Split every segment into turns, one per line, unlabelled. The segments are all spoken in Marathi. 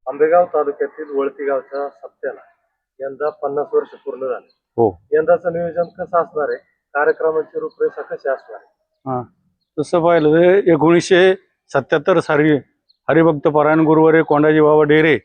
आंबेगाव तालुक्यातील वळती गावच्या सप्त्याला यंदा 50 वर्ष पूर्ण झाले.
हो.
यंदाचं नियोजन कसं असणार आहे? कार्यक्रमाची रूपरेषा कशी असणार आहे?
हा तसं पाहिलं तर 1977 साली हरिभक्त परायण गुरुवारे कोंडाजी बाबा डेरे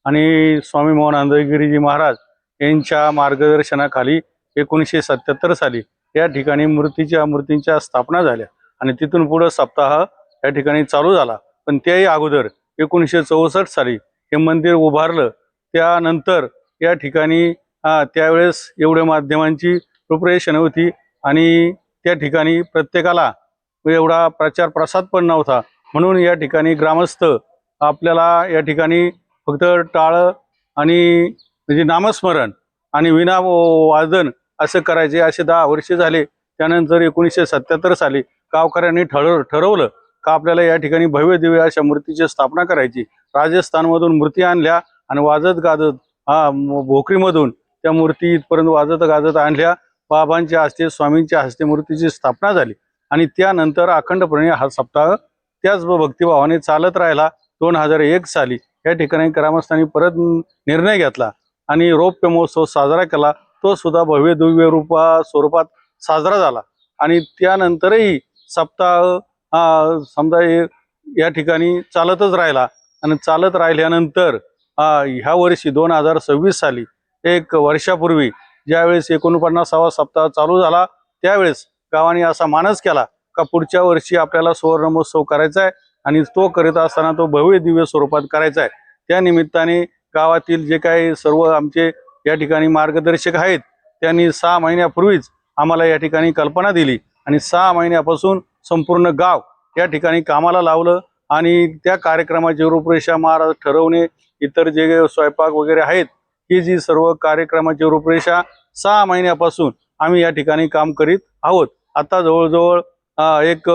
आणि स्वामी मोहन गिरीजी महाराज यांच्या मार्गदर्शनाखाली 1977 साली या ठिकाणी मूर्तींच्या स्थापना झाल्या आणि तिथून पुढे सप्ताह या ठिकाणी चालू झाला. पण त्याही अगोदर 1964 साली हे मंदिर उभारलं. त्यानंतर या ठिकाणी त्यावेळेस एवढ्या माध्यमांची रूपरेषा नव्हती आणि त्या ठिकाणी प्रत्येकाला एवढा प्रचार प्रसाद पण नव्हता. म्हणून या ठिकाणी ग्रामस्थ आपल्याला या ठिकाणी फक्त टाळं आणि म्हणजे नामस्मरण आणि विना वादन असं करायचे. असे 10 वर्ष झाले. त्यानंतर 1977 साली गावकऱ्यांनी ठरवलं का आपल्याला या ठिकाणी भव्य दिव्य अशा मूर्तीची स्थापना करायची. राजस्थानमधून मूर्ती आणल्या आणि वाजत गाजत भोकरीमधून त्या मूर्ती इथपर्यंत वाजत गाजत आणल्या. बाबांच्या हस्ते स्वामींच्या हस्ते मूर्तीची स्थापना झाली आणि त्यानंतर अखंडपणे हा सप्ताह त्याच भक्तिभावाने चालत राहिला. 2001 साली या ठिकाणी ग्रामस्थांनी परत निर्णय घेतला आणि रौप्य महोत्सव साजरा केला. तो सुद्धा भव्य दिव्य स्वरूपात साजरा झाला आणि त्यानंतरही सप्ताह समजा या ठिकाणी चालतच राहिला आणि चालत राहिल्यानंतर ह्या वर्षी 2026 साली एक वर्षापूर्वी ज्यावेळेस 49वा सप्ताह चालू झाला त्यावेळेस गावाने असा मानस केला का पुढच्या वर्षी आपल्याला सुवर्ण महोत्सव करायचा आहे आणि तो करीत असताना तो भव्य दिव्य स्वरूपात करायचा आहे. त्या निमित्ताने गावातील जे काही सर्व आमचे या ठिकाणी मार्गदर्शक आहेत त्यांनी 6 महिन्यापूर्वीच आम्हाला या ठिकाणी कल्पना दिली आणि 6 महिन्यापासून संपूर्ण गाव या ठिकाणी कामाला लावलं आणि त्या कार्यक्रमाची रूपरेषा महाराज ठरवणे, इतर जे स्वयंपाक वगैरे आहेत ही जी सर्व कार्यक्रमाची रूपरेषा 6 महिन्यापासून आम्ही या ठिकाणी काम करीत आहोत. आता जवळजवळ 1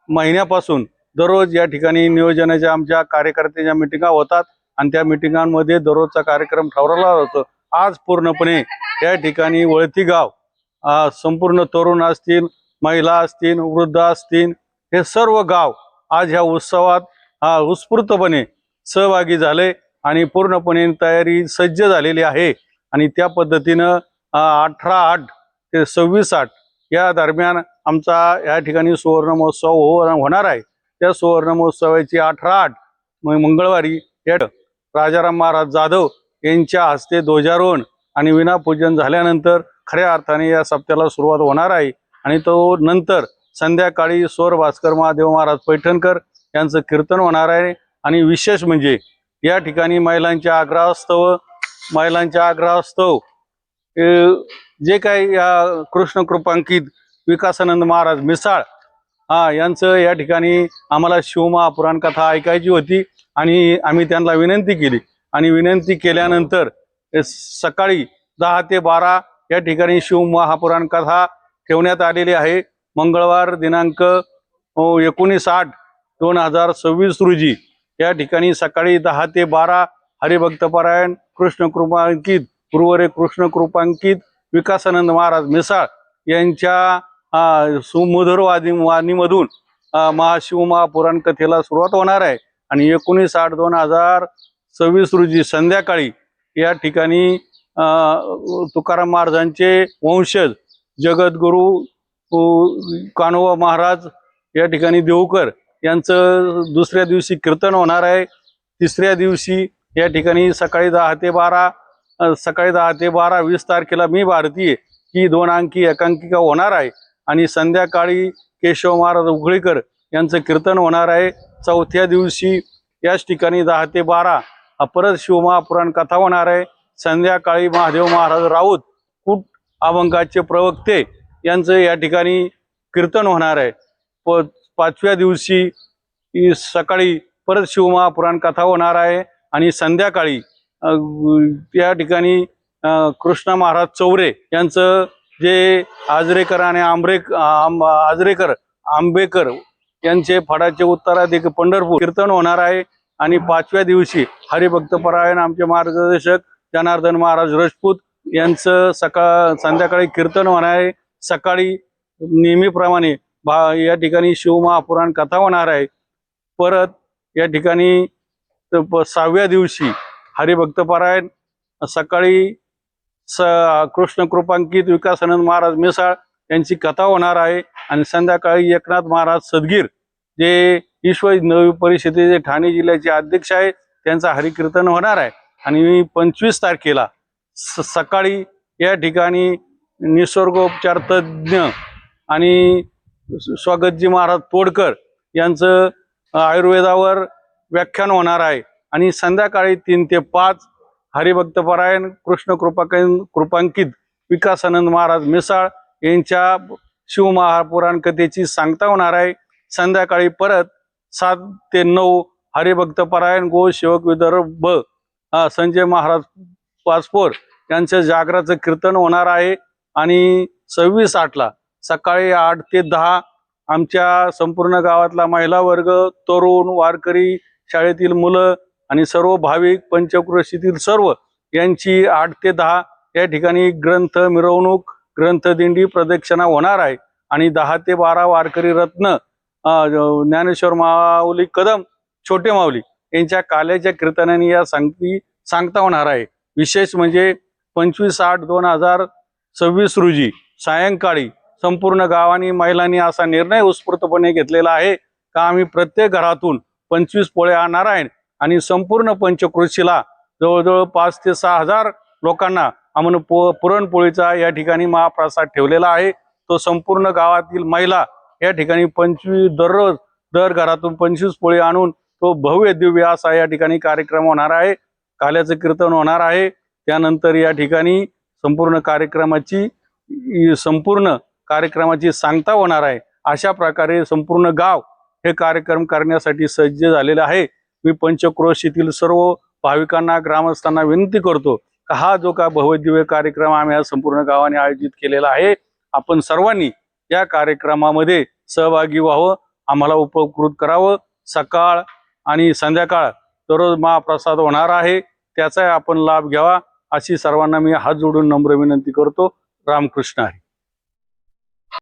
महिन्यापासून दररोज या ठिकाणी नियोजनाच्या आमच्या कार्यकर्त्यांच्या मिटिंगा होतात आणि त्या मिटिंगांमध्ये दररोजचा कार्यक्रम ठरवला जातो. आज पूर्णपणे या ठिकाणी वळती गाव संपूर्ण तरुण असतील, महिला असतील, वृद्ध असतील, हे सर्व गाव आज ह्या उत्सवात उत्स्फूर्तपणे सहभागी झाले आणि पूर्णपणे तयारी सज्ज झालेली आहे आणि त्या पद्धतीनं 18/8 ते 26/8 या दरम्यान आमचा या ठिकाणी सुवर्ण महोत्सव होणार आहे. त्या सुवर्ण महोत्सवाची 18/8 मंगळवारी राजाराम महाराज जाधव यांच्या हस्ते ध्वजारोहण आणि विनापूजन झाल्यानंतर खऱ्या अर्थाने या सप्त्याला सुरुवात होणार आहे आणि तो नंतर संध्याकाळी स्वर भास्कर महादेव महाराज पैठणकर यांचं कीर्तन होणार आहे. आणि विशेष म्हणजे या ठिकाणी महिलांच्या आग्रहास्तव जे काही या कृष्ण कृपांकित विकासानंद महाराज मिसाळ यांचं या ठिकाणी आम्हाला शिवमहापुराण कथा ऐकायची होती आणि आम्ही त्यांना विनंती केली आणि विनंती केल्यानंतर सकाळी 10 ते 12 या ठिकाणी शिवमहापुराण कथा ठेवण्यात आलेली आहे. मंगळवार दिनांक 19/8/2026 रोजी या ठिकाणी सकाळी 10 ते 12 हरिभक्तपरायण कृष्णकृपांकित गुरुवारे कृष्णकृपांकित विकासानंद महाराज मिसाळ यांच्या सुमधुर वाणीमधून महाशिवमहापुराण कथेला सुरुवात होणार आहे आणि 19/8/2026 रोजी संध्याकाळी या ठिकाणी तुकाराम महाराजांचे वंशज जगद्गुरु कान्होबा महाराज या ठिकाणी देवकर यांचं दुसऱ्या दिवशी कीर्तन होणार आहे. तिसऱ्या दिवशी या ठिकाणी सकाळी 10 ते 12 20 तारखेला मी भारतीय ही 2 अंकी एकांकिका होणार आहे आणि संध्याकाळी केशव महाराज उघळीकर यांचं कीर्तन होणार आहे. चौथ्या दिवशी याच ठिकाणी 10 ते 12 परत शिवमहापुराण कथा होणार आहे. संध्याकाळी महादेव महाराज राऊत कुट अभंगाचे प्रवक्ते यांचं या ठिकाणी कीर्तन होणार आहे. 5व्या दिवशी सकाळी परत शिवमहापुराण कथा होणार आहे आणि संध्याकाळी या ठिकाणी कृष्ण महाराज चौरे यांचं जे आजरेकर आणि आंबेकर यांचे फडाचे उत्तराधिकारी पंढरपूर कीर्तन होणार आहे. आणि 5व्या दिवशी हरिभक्तपरायण आमचे मार्गदर्शक जनार्दन महाराज राजपूत यांचं संध्याकाळी कीर्तन होणार आहे. सकाळी नेहमीप्रमाणे या ठिकाणी शिवमहापुराण कथा होणार आहे. परत या ठिकाणी 6व्या दिवशी हरिभक्तपरायण सकाळी कृष्ण कृपांकित विकासानंद महाराज मिसाळ यांची कथा होणार आहे आणि संध्याकाळी एकनाथ महाराज सदगीर जे विश्व नवी परिषदेचे ठाणे जिल्ह्याचे अध्यक्ष आहे त्यांचा हरिकीर्तन होणार आहे। आणि 25 तारखेला सकाळी या ठिकाणी निसर्गोपचार तज्ज्ञ आणि स्वागतजी महाराज तोडकर यांचं आयुर्वेदावर व्याख्यान होणार आहे। आणि संध्याकाळी 3 ते 5 हरिभक्तपरायण कृष्ण कृपांकित विकासानंद महाराज मिसाळ यांच्या शिवमहापुराण कथेची सांगता होणार आहे। संध्याकाळी परत 7 ते 9 हरिभक्तपरायण गो सेवक विदर्भ संजय महाराज पाचपोर यांच्या जागराचं कीर्तन होणार आहे। आणि 26/8 सकाळी 8 ते 10 आमच्या संपूर्ण गावातला महिला वर्ग, तरुण, वारकरी, शाळेतील मुलं आणि सर्व भाविक, पंचक्रोशीतील सर्व यांची 8 ते 10 या ठिकाणी ग्रंथ मिरवणूक, ग्रंथदिंडी प्रदक्षिणा होणार आहे। आणि 10 ते 12 वारकरी रत्न ज्ञानेश्वर माऊली कदम, छोटे माऊली यांच्या काल्याच्या कीर्तनाने या सांगता होणार आहे। विशेष म्हणजे 25/8/2026 रोजी सायंकाळी संपूर्ण गावांनी महिलांनी असा निर्णय उत्स्फूर्तपणे घेतलेला आहे का आम्ही प्रत्येक घरातून 25 पोळे आणणार आहे आणि संपूर्ण पंचक्रोशीला जवळजवळ 5 ते 6 हजार लोकांना आम्ही पुरणपोळीचा या ठिकाणी महाप्रसाद ठेवलेला आहे। तो संपूर्ण गावातील महिला या ठिकाणी 25 दररोज दर घरातून 25 पोळी आणून तो भव्य दिव्य असा या ठिकाणी कार्यक्रम होणार आहे। काल्याचं कीर्तन होणार आहे। त्यानंतर या ठिकाणी संपूर्ण कार्यक्रमाची सांगता होणार आहे। अशा प्रकारे संपूर्ण गाव हे कार्यक्रम करण्यासाठी सज्ज झालेले आहे। मी पंचक्रोशीतील सर्व भाविकांना, ग्रामस्थांना विनंती करतो का हा जो का भव्य दिव्य कार्यक्रम आम्ही आज संपूर्ण गावाने आयोजित केलेला आहे, आपण सर्वांनी या कार्यक्रमामध्ये सहभागी व्हावं, आम्हाला उपकृत करावं। सकाळ आणि संध्याकाळ दररोज महाप्रसाद होणार आहे, त्याचा आपण लाभ घ्यावा अशी सर्वांना मी हात जोडून नम्र विनंती करतो। रामकृष्ण आहे।